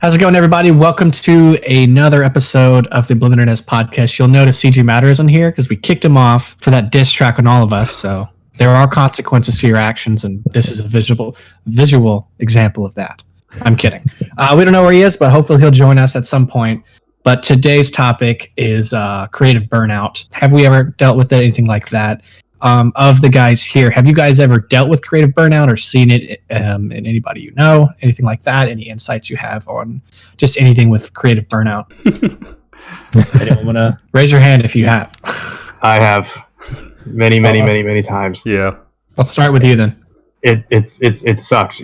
How's it going, everybody? Welcome to another episode of the BlenderNest podcast. You'll notice CG Matter isn't here because we kicked him off for that diss track on all of us. So there are consequences to your actions, and this is a visual example of that. I'm kidding. We don't know where he is, but hopefully he'll join us at some point. But today's topic is creative burnout. Have we ever dealt with anything like that? Of the guys here, have you guys ever dealt with creative burnout or seen it in anybody you know, anything like that? Any insights you have on just anything with creative burnout? Anyone want to raise your hand if you have? I have many times. Yeah. Let's start with you then. It sucks.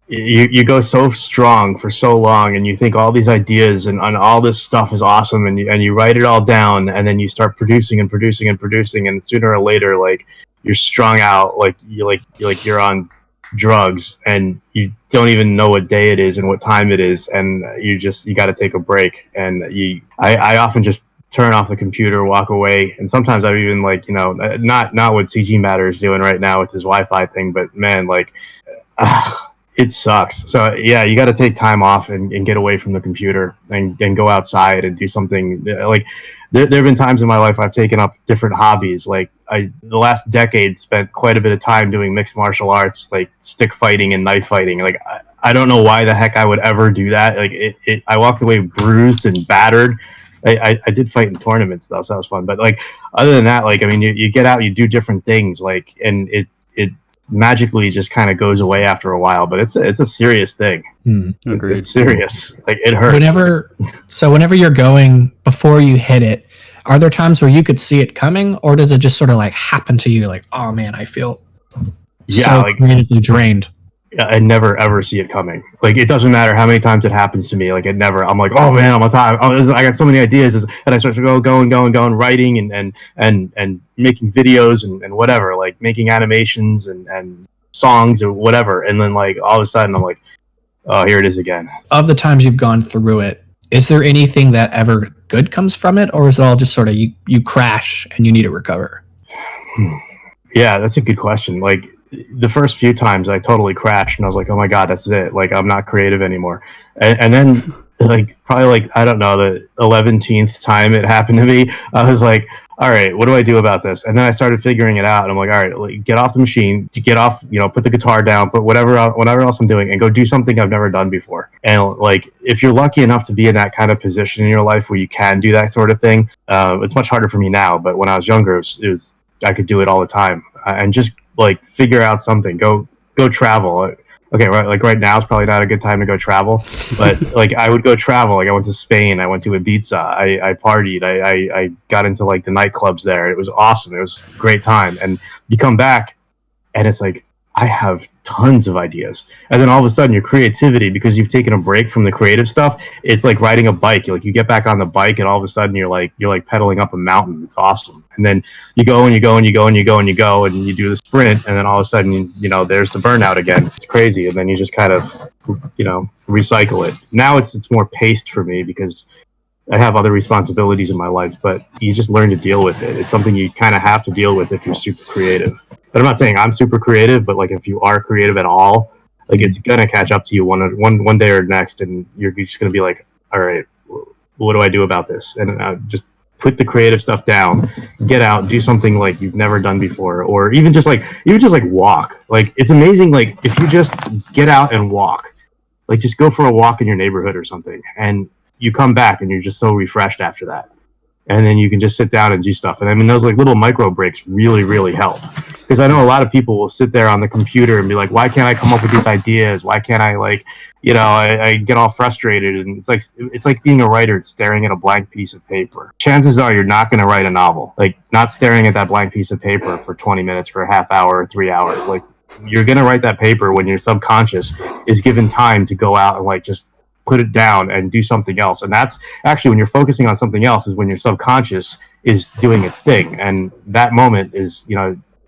You go so strong for so long, and you think all these ideas and all this stuff is awesome, and you write it all down, and then you start producing, and sooner or later, like, you're strung out, like you're on drugs, and you don't even know what day it is and what time it is, and you got to take a break. And I often just turn off the computer, walk away, and sometimes I've even, like, not what CG Matter is doing right now with his Wi-Fi thing, but man, like. It sucks. So yeah, you got to take time off and get away from the computer and go outside and do something. Like there have been times in my life I've taken up different hobbies. Like the last decade spent quite a bit of time doing mixed martial arts, like stick fighting and knife fighting. Like I don't know why the heck I would ever do that. Like I walked away bruised and battered. I did fight in tournaments though, so that was fun. But like other than that, like, I mean, you get out, you do different things, like, and it magically just kind of goes away after a while, but it's a serious thing. Agreed. It's serious. Like, it hurts. Whenever you're going, before you hit it, are there times where you could see it coming, or does it just sort of like happen to you, like, oh man, I feel like creatively drained? I never ever see it coming. Like, it doesn't matter how many times it happens to me. Like, it never. I'm like, oh man, I'm on time. I got so many ideas, and I start to going, writing and making videos and whatever, like making animations and songs or whatever. And then, like, all of a sudden, I'm like, oh, here it is again. Of the times you've gone through it, is there anything that ever good comes from it, or is it all just sort of you crash and you need to recover? Yeah, that's a good question. Like, the first few times I totally crashed, and I was like, oh my god, that's it. Like, I'm not creative anymore. And then, like, probably, like, I don't know, the 11th time it happened to me, I was like, all right, what do I do about this? And then I started figuring it out, and I'm like, all right, like, get off the machine, get off, put the guitar down, put whatever else I'm doing, and go do something I've never done before. And, like, if you're lucky enough to be in that kind of position in your life where you can do that sort of thing, it's much harder for me now, but when I was younger, it was I could do it all the time. And just, like, figure out something, go travel. Okay, right now is probably not a good time to go travel, but like, I would go travel. Like, I went to Spain, I went to Ibiza, I partied, I got into, like, the nightclubs there. It was awesome. It was a great time. And you come back, and it's like, I have tons of ideas. And then all of a sudden, your creativity, because you've taken a break from the creative stuff, it's like riding a bike. You get back on the bike, and all of a sudden you're like pedaling up a mountain. It's awesome. And then you go and you go and you go and you go and you go and you do the sprint, and then all of a sudden, there's the burnout again. It's crazy. And then you just kind of, recycle it. Now it's more paced for me because I have other responsibilities in my life, but you just learn to deal with it. It's something you kind of have to deal with if you're super creative. But I'm not saying I'm super creative, but, like, if you are creative at all, like, it's gonna catch up to you one day or next, and you're just gonna be like, all right, what do I do about this? And just put the creative stuff down, get out, do something like you've never done before, or even just like walk. Like, it's amazing. Like, if you just get out and walk, like, just go for a walk in your neighborhood or something, and you come back and you're just so refreshed after that. And then you can just sit down and do stuff. And I mean, those, like, little micro breaks really, really help. Because I know a lot of people will sit there on the computer and be like, why can't I come up with these ideas? Why can't I, like, I get all frustrated. And it's like being a writer staring at a blank piece of paper. Chances are you're not going to write a novel. Like, not staring at that blank piece of paper for 20 minutes, for a half hour, or 3 hours. Like, you're going to write that paper when your subconscious is given time to go out and, like, just put it down and do something else. And that's actually, when you're focusing on something else, is when your subconscious is doing its thing. And that moment is,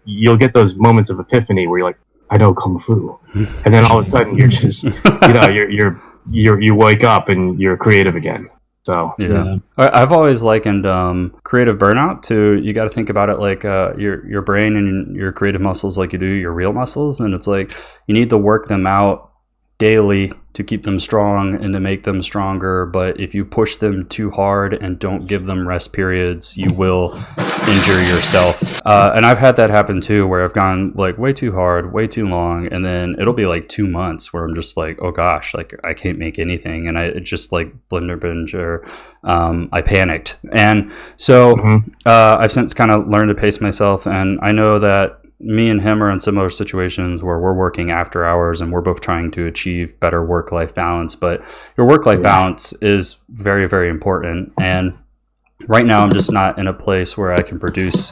you'll get those moments of epiphany where you're like, I know Kung Fu. And then all of a sudden you're just, you wake up and you're creative again. So yeah. I've always likened creative burnout to, you got to think about it like your brain and your creative muscles, like you do your real muscles. And it's like, you need to work them out daily to keep them strong and to make them stronger. But if you push them too hard and don't give them rest periods, you will injure yourself. And I've had that happen too, where I've gone like way too hard, way too long, and then it'll be like 2 months where I'm just like, oh gosh, like I can't make anything, and I just like blender binge, or I panicked. And so I've since kind of learned to pace myself, and I know that me and him are in similar situations where we're working after hours and we're both trying to achieve better work-life balance. But your work-life balance is very, very important. And right now I'm just not in a place where I can produce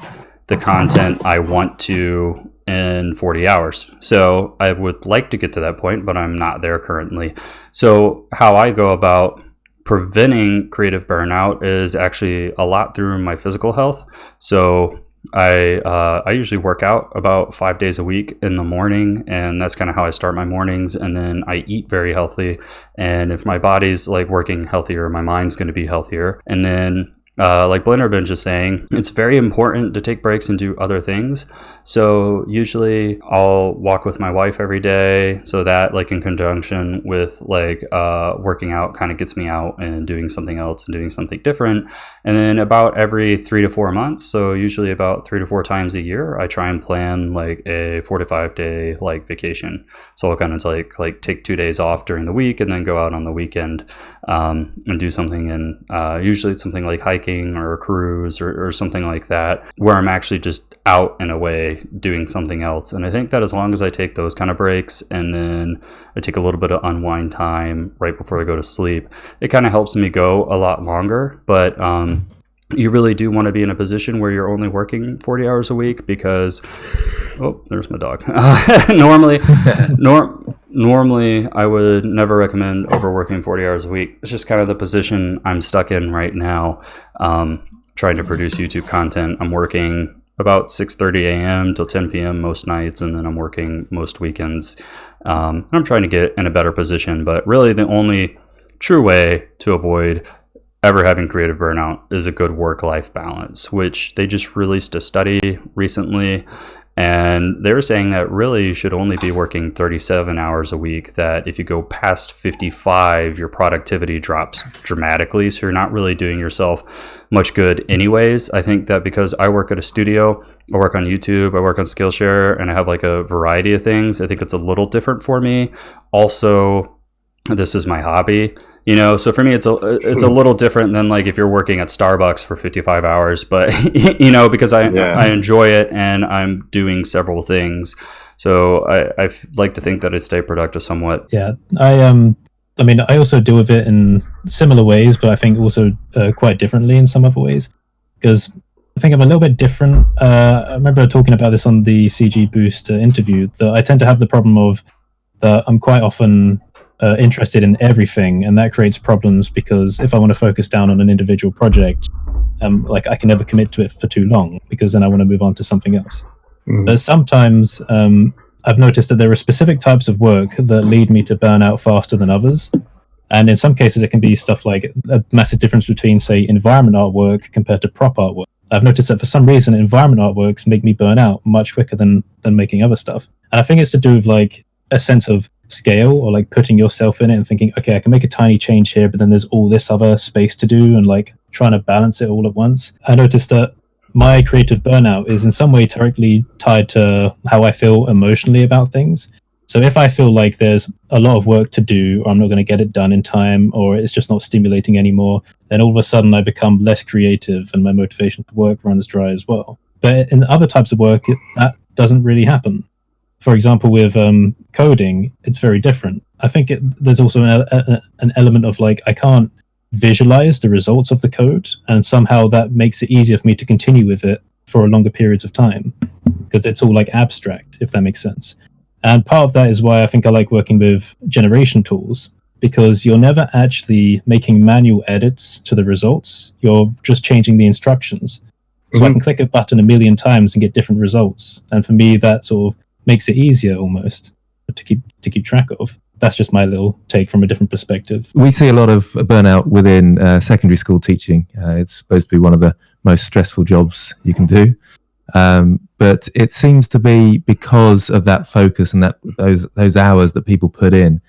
the content I want to in 40 hours. So I would like to get to that point, but I'm not there currently. So how I go about preventing creative burnout is actually a lot through my physical health. So I usually work out about 5 days a week in the morning, and that's kind of how I start my mornings. And then I eat very healthy, and if my body's like working healthier, my mind's going to be healthier. And then like Blender Bench is saying, it's very important to take breaks and do other things. So usually I'll walk with my wife every day, so that like in conjunction with like working out kind of gets me out and doing something else and doing something different. And then about every 3 to 4 months, so usually about 3 to 4 times a year, I try and plan like a 4 to 5 day like vacation. So I'll kind of like take 2 days off during the week and then go out on the weekend and do something. And usually it's something like hiking or a cruise or something like that, where I'm actually just out and away doing something else. And I think that as long as I take those kind of breaks and then I take a little bit of unwind time right before I go to sleep, it kind of helps me go a lot longer. But you really do want to be in a position where you're only working 40 hours a week, because there's my dog. Normally I would never recommend overworking 40 hours a week. It's just kind of the position I'm stuck in right now, trying to produce YouTube content. I'm working about 6:30 a.m. till 10 p.m. most nights, and then I'm working most weekends. I'm trying to get in a better position, but really the only true way to avoid ever having creative burnout is a good work-life balance, which they just released a study recently, and they were saying that really you should only be working 37 hours a week, that if you go past 55, your productivity drops dramatically, so you're not really doing yourself much good anyways. I think that because I work at a studio, I work on YouTube, I work on Skillshare, and I have like a variety of things, I think it's a little different for me. Also, this is my hobby. You know, so for me, it's a little different than like if you're working at Starbucks for 55 hours, but you know, because I enjoy it and I'm doing several things. So I like to think that I stay productive somewhat. Yeah, I mean, I also deal with it in similar ways, but I think also quite differently in some other ways, because I think I'm a little bit different. I remember talking about this on the CG Boost interview, that I tend to have the problem of that I'm quite often interested in everything, and that creates problems, because if I want to focus down on an individual project, like I can never commit to it for too long, because then I want to move on to something else. But sometimes I've noticed that there are specific types of work that lead me to burn out faster than others, and in some cases it can be stuff like a massive difference between, say, environment artwork compared to prop artwork. I've noticed that for some reason environment artworks make me burn out much quicker than making other stuff, and I think it's to do with like a sense of scale, or like putting yourself in it and thinking, okay, I can make a tiny change here, but then there's all this other space to do, and like trying to balance it all at once. I noticed that my creative burnout is in some way directly tied to how I feel emotionally about things. So if I feel like there's a lot of work to do, or I'm not going to get it done in time, or it's just not stimulating anymore, then all of a sudden I become less creative and my motivation to work runs dry as well. But in other types of work, that doesn't really happen. For example, with coding, it's very different. I think there's also an element of like, I can't visualize the results of the code, and somehow that makes it easier for me to continue with it for longer periods of time, because it's all like abstract, if that makes sense. And part of that is why I think I like working with generation tools, because you're never actually making manual edits to the results. You're just changing the instructions. So I can click a button a million times and get different results. And for me, that sort of makes it easier almost to keep track of. That's just my little take from a different perspective. We see a lot of burnout within secondary school teaching. It's supposed to be one of the most stressful jobs you can do. But it seems to be because of that focus and that those hours that people put in,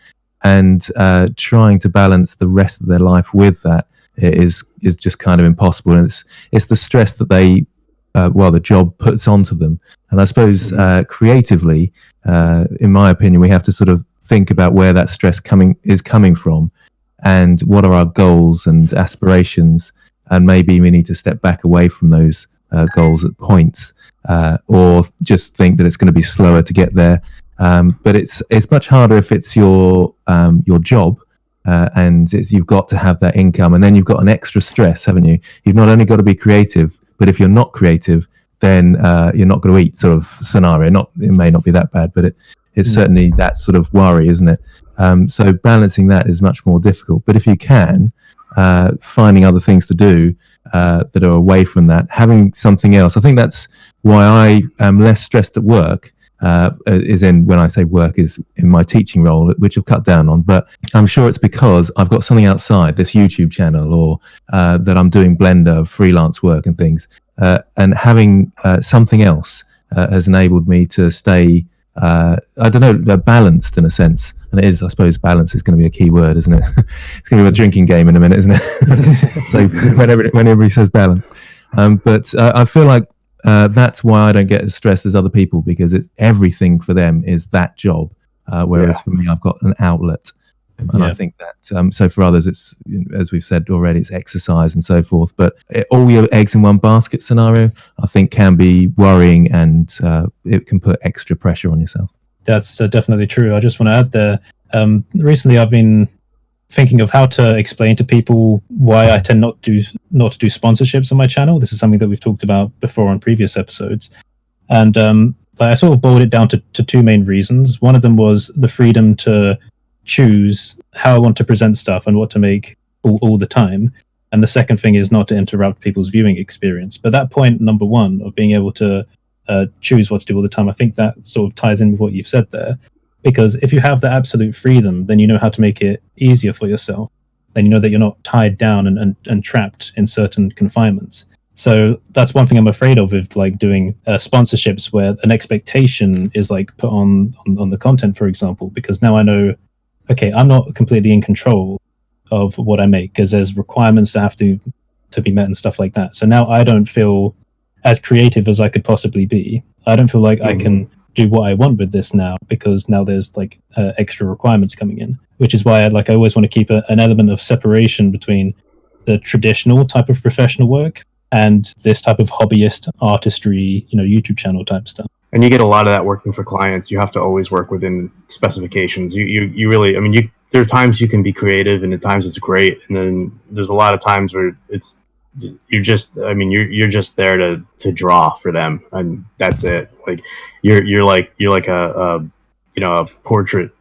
and trying to balance the rest of their life with that is just kind of impossible. And it's the stress that the job puts onto them. And I suppose creatively, in my opinion, we have to sort of think about where that stress is coming from, and what are our goals and aspirations, and maybe we need to step back away from those goals at points, or just think that it's going to be slower to get there. But it's much harder if it's your job, and you've got to have that income, and then you've got an extra stress, haven't you? You've not only got to be creative, but if you're not creative, then you're not going to eat, sort of scenario. It may not be that bad, but it's certainly that sort of worry, isn't it? So balancing that is much more difficult. But if you can, finding other things to do that are away from that, having something else. I think that's why I am less stressed at work. When I say work, is in my teaching role, which I've cut down on. But I'm sure it's because I've got something outside this YouTube channel, or that I'm doing Blender freelance work and things. And having something else has enabled me to stay, balanced in a sense. And it is, I suppose, balance is going to be a key word, isn't it? It's going to be a drinking game in a minute, isn't it? So whenever everybody says balance. But I feel like that's why I don't get as stressed as other people, because it's everything for them is that job, whereas for me, I've got an outlet. And I think that so for others, it's, as we've said already, it's exercise and so forth. But all your eggs in one basket scenario, I think, can be worrying, and it can put extra pressure on yourself. That's definitely true. I just want to add there. Recently, I've been thinking of how to explain to people why I tend not to do sponsorships on my channel. This is something that we've talked about before on previous episodes, and I sort of boiled it down to two main reasons. One of them was the freedom to choose how I want to present stuff and what to make all the time. And the second thing is not to interrupt people's viewing experience. But that point number one of being able to choose what to do all the time, I think that sort of ties in with what you've said there. Because if you have the absolute freedom, then you know how to make it easier for yourself. Then you know that you're not tied down and trapped in certain confinements. So that's one thing I'm afraid of with like doing sponsorships, where an expectation is like put on the content, for example, because now I know, okay, I'm not completely in control of what I make, because there's requirements that have to be met and stuff like that. So now I don't feel as creative as I could possibly be. I don't feel like I can do what I want with this now, because now there's like extra requirements coming in, which is why I always want to keep an element of separation between the traditional type of professional work and this type of hobbyist artistry, YouTube channel type stuff. And you get a lot of that working for clients. You have to always work within specifications. You really, there are times you can be creative, and at times it's great, and then there's a lot of times where you're just there to draw for them, and that's it. Like you're like a portrait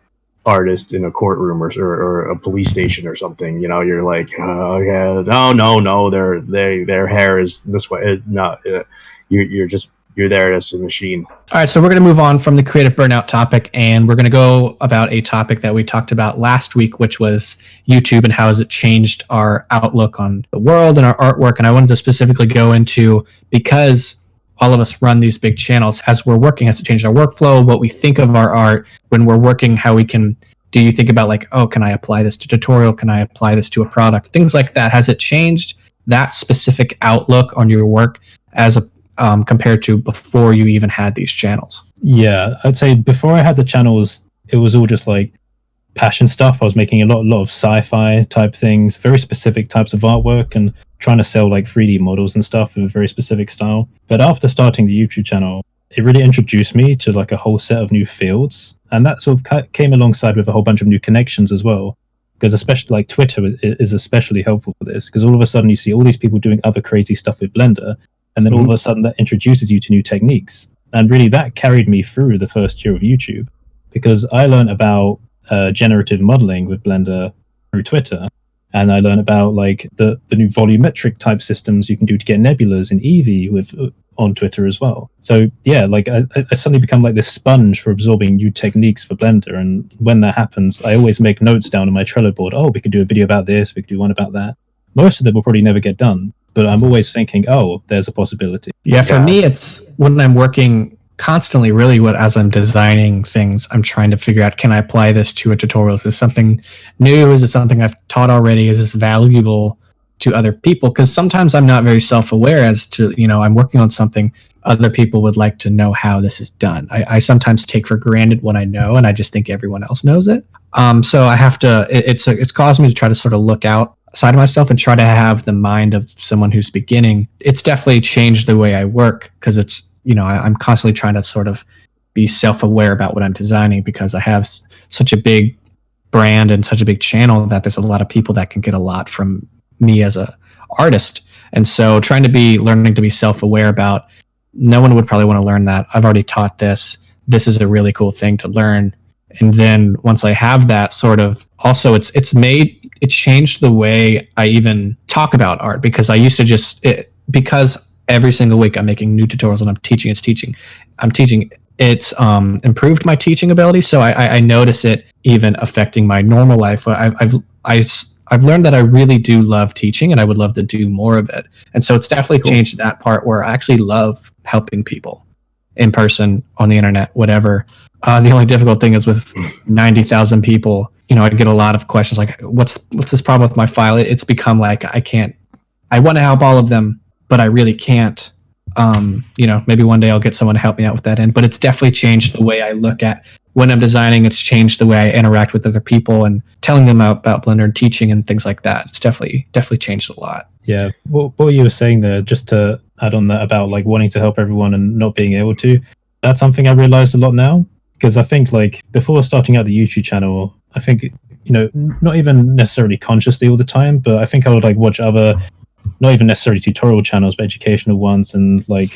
artist in a courtroom or a police station or something. You're like, oh yeah, no, their hair is this way. No, you're there as a machine. All right, so we're going to move on from the creative burnout topic, and we're going to go about a topic that we talked about last week, which was YouTube and how has it changed our outlook on the world and our artwork. And I wanted to specifically go into, because all of us run these big channels, as we're working, has to change our workflow, what we think of our art when we're working, how we can, do you think about like, oh, can I apply this to tutorial? Can I apply this to a product? Things like that. Has it changed that specific outlook on your work as a compared to before you even had these channels? Yeah, I'd say before I had the channels, it was all just like passion stuff. I was making a lot of sci-fi type things, very specific types of artwork, and trying to sell like 3D models and stuff with a very specific style. But after starting the YouTube channel, it really introduced me to like a whole set of new fields, and that sort of came alongside with a whole bunch of new connections as well. Because especially like Twitter is especially helpful for this, because all of a sudden you see all these people doing other crazy stuff with Blender, and then all of a sudden that introduces you to new techniques. And really that carried me through the first year of YouTube, because I learned about generative modeling with Blender through Twitter. And I learned about like the new volumetric type systems you can do to get nebulas in Eevee on Twitter as well. So yeah, like I suddenly become like this sponge for absorbing new techniques for Blender. And when that happens, I always make notes down on my Trello board. Oh, we could do a video about this. We could do one about that. Most of them will probably never get done, but I'm always thinking, oh, there's a possibility. Yeah, for me, it's when I'm working constantly really as I'm designing things, I'm trying to figure out, can I apply this to a tutorial? Is this something new? Is it something I've taught already? Is this valuable to other people? Because sometimes I'm not very self-aware as to, I'm working on something other people would like to know how this is done. I sometimes take for granted what I know, and I just think everyone else knows it. So I have to, it's caused me to try to sort of look outside of myself and try to have the mind of someone who's beginning. It's definitely changed the way I work, because it's, I'm constantly trying to sort of be self-aware about what I'm designing, because I have such a big brand and such a big channel that there's a lot of people that can get a lot from me as a artist. And so learning to be self-aware about, no one would probably want to learn that. I've already taught this. This is a really cool thing to learn. And then once I have that sort of, also it changed the way I even talk about art, because I used to because every single week I'm making new tutorials and I'm teaching, it's improved my teaching ability. So I notice it even affecting my normal life. I've learned that I really do love teaching, and I would love to do more of it. And so it's definitely changed that part where I actually love helping people in person, on the internet, whatever. The only difficult thing is with 90,000 people, I get a lot of questions like, what's this problem with my file? It's become like, I want to help all of them, but I really can't. Maybe one day I'll get someone to help me out with that end, but it's definitely changed the way I look at when I'm designing. It's changed the way I interact with other people and telling them about Blender and teaching and things like that. It's definitely changed a lot. Yeah. What you were saying there, just to add on that about like wanting to help everyone and not being able to, that's something I realized a lot now, because I think like before starting out the YouTube channel, I think, not even necessarily consciously all the time, but I think I would like watch other, not even necessarily tutorial channels, but educational ones, and like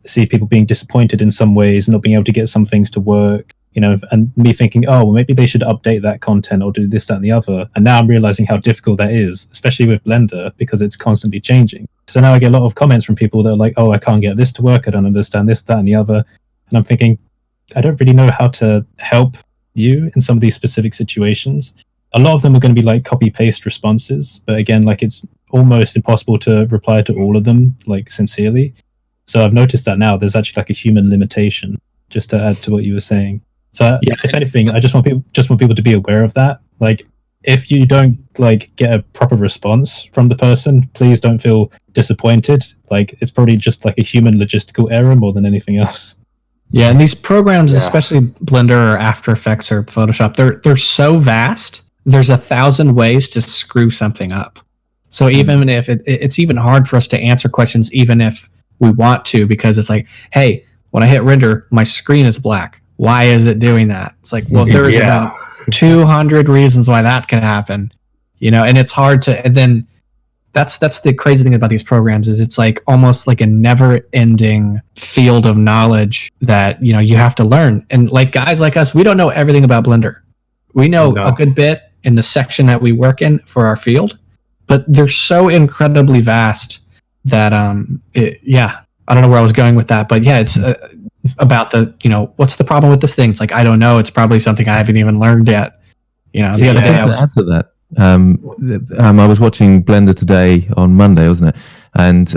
see people being disappointed in some ways, not being able to get some things to work, and me thinking, oh, well, maybe they should update that content or do this, that, and the other. And now I'm realizing how difficult that is, especially with Blender, because it's constantly changing. So now I get a lot of comments from people that are like, oh, I can't get this to work, I don't understand this, that, and the other. And I'm thinking, I don't really know how to help you in some of these specific situations. A lot of them are going to be like copy-paste responses, but again, like it's almost impossible to reply to all of them like sincerely. So I've noticed that now there's actually like a human limitation, just to add to what you were saying. So yeah, if anything, I just want people to be aware of that. Like, if you don't like get a proper response from the person, please don't feel disappointed. Like, it's probably just like a human logistical error more than anything else. Yeah, and these programs, especially Blender or After Effects or Photoshop, they're so vast. There's 1,000 ways to screw something up. So even if it's even hard for us to answer questions, even if we want to, because it's like, hey, when I hit render, my screen is black. Why is it doing that? It's like, well, there's about 200 reasons why that can happen, and it's hard to, and then that's the crazy thing about these programs is it's like almost like a never ending field of knowledge that, you have to learn. And like guys like us, we don't know everything about Blender. We know a good bit in the section that we work in for our field, but they're so incredibly vast that, I don't know where I was going with that, but yeah, it's about the, what's the problem with this thing? It's like, I don't know. It's probably something I haven't even learned yet. The other day I was... To add to that, I was watching Blender today on Monday, wasn't it? And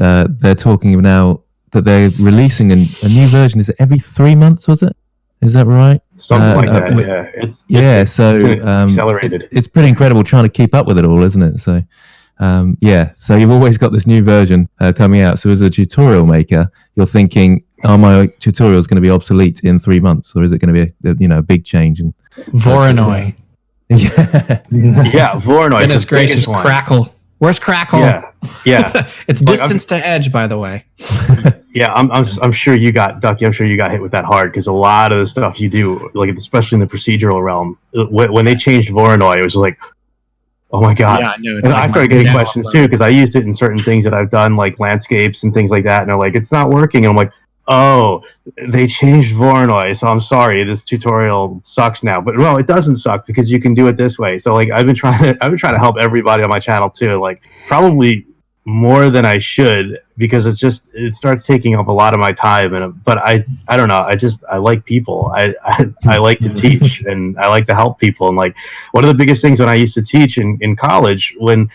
they're talking now that they're releasing a new version. Is it every 3 months, was it? Is that right? Something like that, It's accelerated. It's pretty incredible trying to keep up with it all, isn't it? So, so you've always got this new version coming out. So as a tutorial maker, you're thinking, are my tutorials going to be obsolete in 3 months, or is it going to be a big change? And Voronoi. Voronoi. Goodness gracious, Crackle. Where's Crackle? Yeah. It's distance to edge, by the way. Yeah, I'm sure you got, Ducky, I'm sure you got hit with that hard, because a lot of the stuff you do, like especially in the procedural realm, when they changed Voronoi, it was like, oh my god. Yeah, I know. And I started getting questions too, because I used it in certain things that I've done, like landscapes and things like that, and they're like, it's not working. And I'm like, oh, they changed Voronoi, so I'm sorry, this tutorial sucks now. But no, it doesn't suck, because you can do it this way. So like I've been trying to help everybody on my channel too, like probably more than I should, because it starts taking up a lot of my time. But I don't know, I like people. I like to teach, and I like to help people. And like one of the biggest things when I used to teach in college, when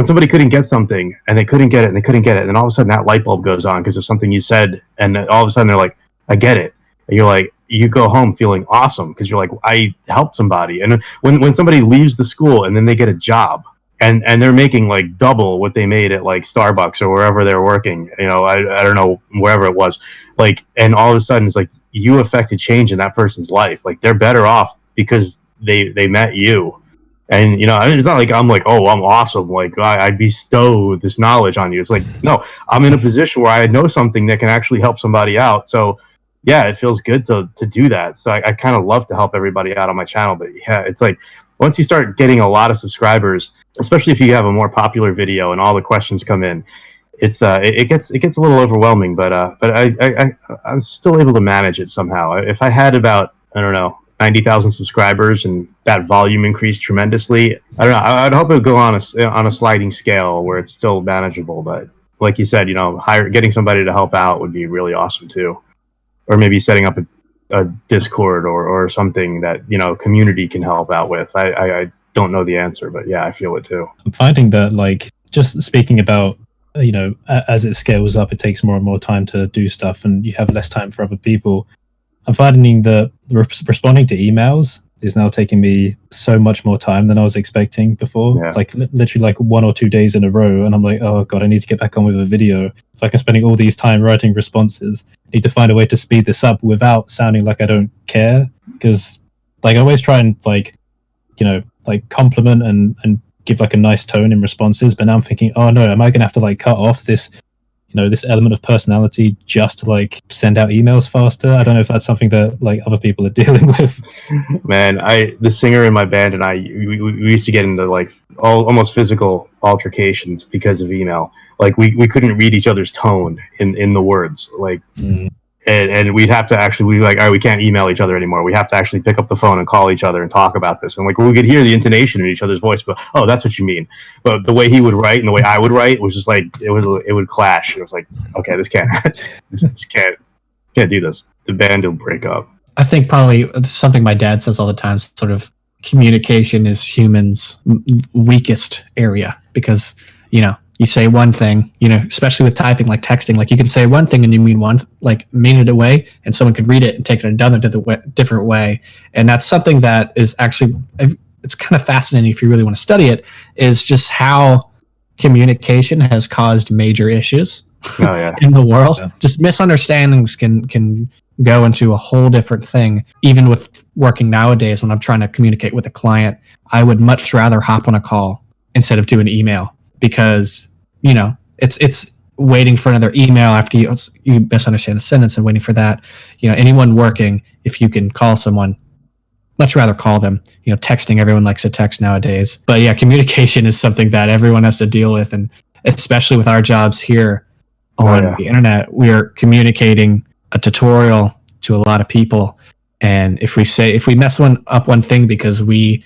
somebody couldn't get something and they couldn't get it, and then all of a sudden that light bulb goes on because of something you said, and all of a sudden they're like, I get it. And you're like, you go home feeling awesome because you're like, I helped somebody. And when somebody leaves the school and then they get a job and they're making like double what they made at like Starbucks or wherever they're working, you know, I don't know, wherever it was, like, and all of a sudden it's like you affected change in that person's life. Like they're better off because they met you. And, you know, it's not like I'm like, oh, I'm awesome. Like, I bestow this knowledge on you. It's like, no, I'm in a position where I know something that can actually help somebody out. So, yeah, it feels good to do that. So I kind of love to help everybody out on my channel. But, yeah, it's like once you start getting a lot of subscribers, especially if you have a more popular video and all the questions come in, it gets a little overwhelming. But I'm still able to manage it somehow. If I had about, I don't know, 90,000 subscribers and that volume increased tremendously, I don't know, I'd hope it would go on a sliding scale where it's still manageable. But like you said, you know, getting somebody to help out would be really awesome too. Or maybe setting up a Discord or something that, you know, community can help out with. I don't know the answer, but yeah, I feel it too. I'm finding that, like, just speaking about, you know, as it scales up, it takes more and more time to do stuff and you have less time for other people. I'm finding that responding to emails is now taking me so much more time than I was expecting before. Yeah. Like literally like 1 or 2 days in a row, and I'm like, oh god, I need to get back on with a video. It's like I'm spending all these time writing responses. I need to find a way to speed this up without sounding like I don't care. Because like I always try and, like, you know, like compliment and give like a nice tone in responses, but now I'm thinking, oh no, am I gonna have to like cut off this, you know, this element of personality just to like send out emails faster? I don't know if that's something that like other people are dealing with. Man, the singer in my band and I, we used to get into like almost physical altercations because of email. Like we couldn't read each other's tone in the words. Like, and we'd have to actually, we'd be like, all right, we can't email each other anymore. We have to actually pick up the phone and call each other and talk about this. And like we could hear the intonation in each other's voice, but oh, that's what you mean. But the way he would write and the way I would write was just like it would clash. It was like, okay, this can't do this. The band will break up. I think probably something my dad says all the time, sort of communication is humans' weakest area, because, you know, you say one thing, you know, especially with typing, like texting, like you can say one thing and you mean it away, and someone could read it and take it another different way. And that's something that is actually, it's kind of fascinating if you really want to study it, is just how communication has caused major issues in the world. Yeah. Just misunderstandings can go into a whole different thing. Even with working nowadays, when I'm trying to communicate with a client, I would much rather hop on a call instead of do an email, because, you know, it's waiting for another email after you misunderstand a sentence and waiting for that. You know, anyone working, if you can call someone, much rather call them. You know, texting, everyone likes to text nowadays. But yeah, communication is something that everyone has to deal with, and especially with our jobs here on the internet, we are communicating a tutorial to a lot of people. And if we mess one thing because we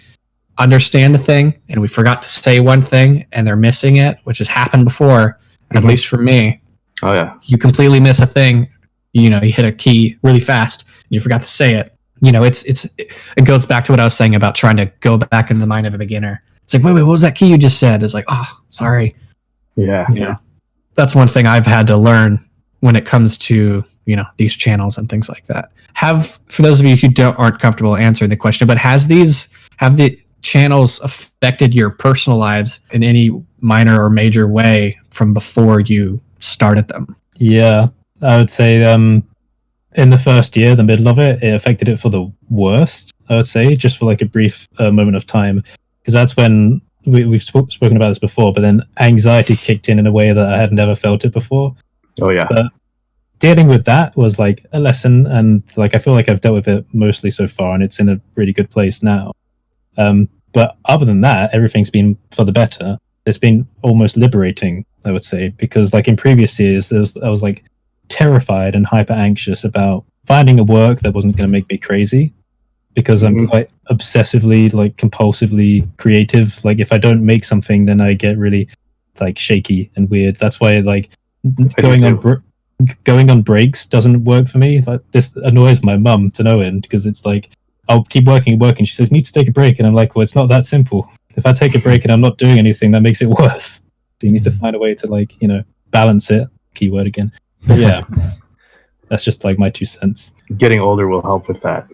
understand the thing and we forgot to say one thing and they're missing it, which has happened before, at least for me. Oh yeah. You completely miss a thing, you know, you hit a key really fast and you forgot to say it. You know, it goes back to what I was saying about trying to go back into the mind of a beginner. It's like, wait, what was that key you just said? It's like, oh, sorry. Yeah. You know, that's one thing I've had to learn when it comes to, you know, these channels and things like that. For those of you who aren't comfortable answering the question, but have the channels affected your personal lives in any minor or major way from before you started them? Yeah, I would say in the first year, the middle of it affected it for the worst, I would say, just for like a brief moment of time, because that's when we've spoken about this before, but then anxiety kicked in a way that I had never felt it before. Oh yeah. But dealing with that was like a lesson, and like I feel like I've dealt with it mostly so far, and it's in a really good place now. But other than that, everything's been for the better. It's been almost liberating, I would say, because like in previous years, I was like terrified and hyper anxious about finding a work that wasn't going to make me crazy, because I'm quite obsessively, like compulsively creative. Like if I don't make something, then I get really like shaky and weird. That's why like going on breaks doesn't work for me. Like this annoys my mum to no end, because it's like I'll keep working. She says, need to take a break. And I'm like, well, it's not that simple. If I take a break and I'm not doing anything, that makes it worse. So you need to find a way to, like, you know, balance it. Keyword again. But yeah. That's just like my 2 cents. Getting older will help with that.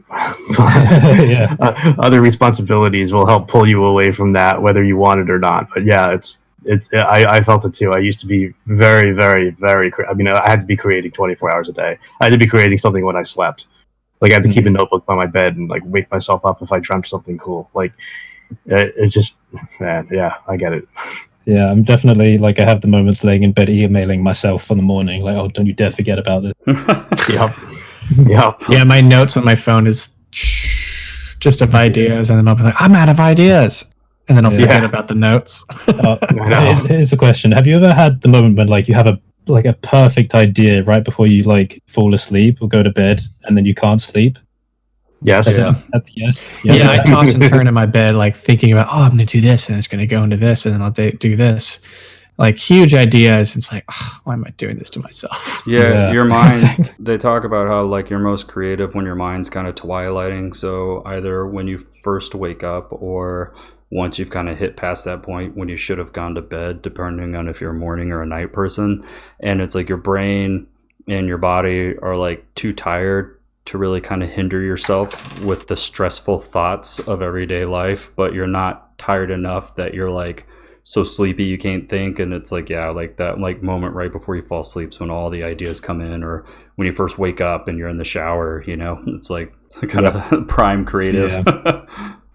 Yeah. Other responsibilities will help pull you away from that, whether you want it or not. But yeah, I felt it too. I used to be very, very, very. I mean, I had to be creating 24 hours a day. I had to be creating something when I slept. Like I had to keep a notebook by my bed and like wake myself up if I dreamt something cool. Like it's just, man, yeah, I get it. Yeah, I'm definitely like I have the moments laying in bed emailing myself in the morning, like, oh, don't you dare forget about this. Yep. Yep. Yeah, my notes on my phone is just of ideas, and then I'll be like, I'm out of ideas, and then I'll forget about the notes. Here's a question: have you ever had the moment when like you have a perfect idea right before you like fall asleep or go to bed, and then you can't sleep? Yes. Yes. Yeah, I toss and turn in my bed, like thinking about, oh, I'm going to do this, and it's going to go into this, and then I'll do this. Like huge ideas. It's like, oh, why am I doing this to myself? Yeah, your mind. They talk about how like you're most creative when your mind's kind of twilighting. So either when you first wake up, or once you've kind of hit past that point when you should have gone to bed, depending on if you're a morning or a night person. And it's like your brain and your body are like too tired to really kind of hinder yourself with the stressful thoughts of everyday life, but you're not tired enough that you're like so sleepy you can't think. And it's like, yeah, like that like moment right before you fall asleep is when all the ideas come in, or when you first wake up and you're in the shower, you know, it's like kind of prime creative.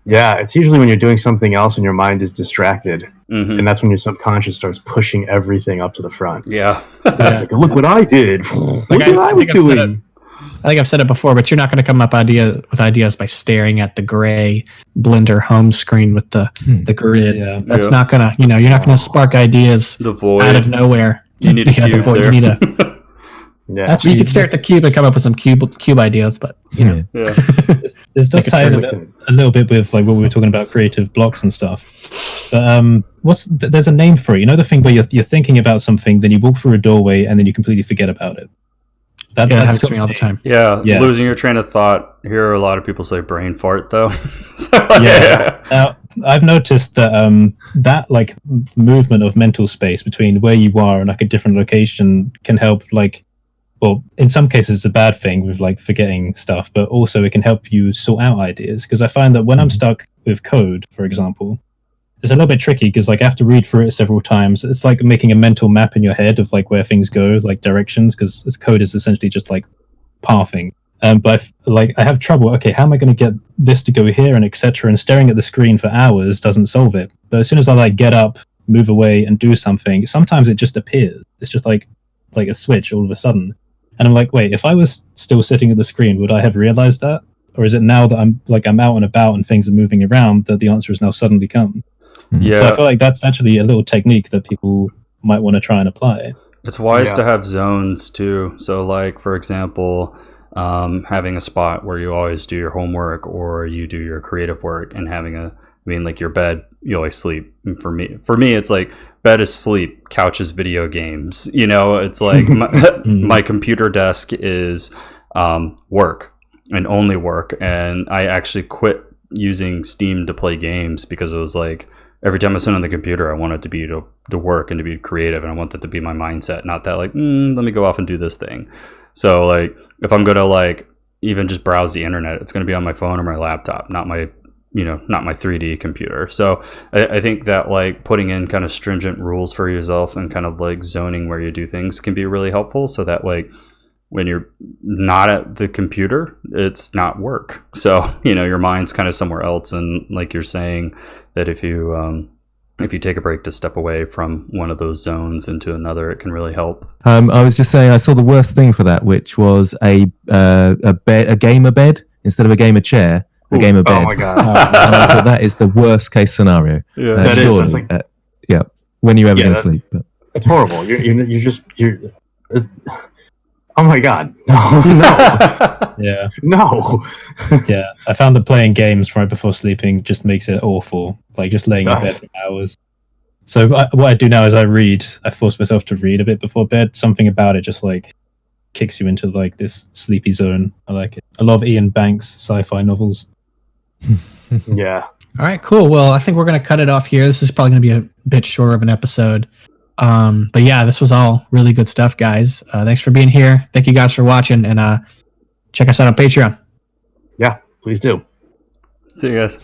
Yeah, it's usually when you're doing something else and your mind is distracted, and that's when your subconscious starts pushing everything up to the front. Yeah. Like, look what I did. Look what I was doing. I think I've said it before, but you're not going to come up with ideas by staring at the gray Blender home screen with the grid. Yeah. That's not going to, you're not going to spark ideas The void. out of nowhere. You need a cube the void. there. You need Yeah. Actually, you could stare at the cube and come up with some cube ideas, but Yeah. This does tie in a little bit with like what we were talking about, creative blocks and stuff. But there's a name for it. You know, the thing where you're thinking about something, then you walk through a doorway, and then you completely forget about it. That happens to me all the time. Yeah, losing your train of thought. Here, a lot of people say brain fart, though. Now, I've noticed that that like movement of mental space between where you are and like a different location can help. Like, well, in some cases, it's a bad thing with like forgetting stuff, but also it can help you sort out ideas. Because I find that when I'm stuck with code, for example, it's a little bit tricky because like I have to read through it several times. It's like making a mental map in your head of like where things go, like directions, because this code is essentially just like pathing. But I have trouble. Okay, how am I going to get this to go here and etc. And staring at the screen for hours doesn't solve it. But as soon as I like get up, move away, and do something, sometimes it just appears. It's just like a switch all of a sudden. And I'm like, wait, if I was still sitting at the screen, would I have realized that? Or is it now that I'm out and about and things are moving around that the answer has now suddenly come? Yeah. So I feel like that's actually a little technique that people might want to try and apply. It's wise to have zones too. So like, for example, having a spot where you always do your homework or you do your creative work, and having like your bed, you always sleep. And for me, it's like bed is sleep, couch is video games. You know, it's like my computer desk is work and only work. And I actually quit using Steam to play games because it was like, every time I sit on the computer, I want it to be to work and to be creative, and I want that to be my mindset, not that like, let me go off and do this thing. So like, if I'm going to like even just browse the internet, it's going to be on my phone or my laptop, not my 3D computer. So I think that like putting in kind of stringent rules for yourself and kind of like zoning where you do things can be really helpful, so that like when you're not at the computer, it's not work. So, your mind's kind of somewhere else. And like you're saying, that if you take a break to step away from one of those zones into another, it can really help. I was just saying, I saw the worst thing for that, which was a gamer bed instead of a gamer chair, a gamer bed. Oh my god! And I thought that is the worst case scenario. Yeah, that surely, is. Like, when you're ever going to sleep. But. It's horrible. You're. Oh my god! No. Yeah. No. Yeah, I found that playing games right before sleeping just makes it awful. Like just laying in bed for hours. So what I do now is I force myself to read a bit before bed. Something about it just like kicks you into like this sleepy zone. I like it. I love Ian Banks sci-fi novels. Yeah. All right, cool. Well, I think we're going to cut it off here. This is probably going to be a bit shorter of an episode. But yeah, this was all really good stuff, guys. Thanks for being here. Thank you guys for watching, and check us out on Patreon. Yeah, please do. See you guys.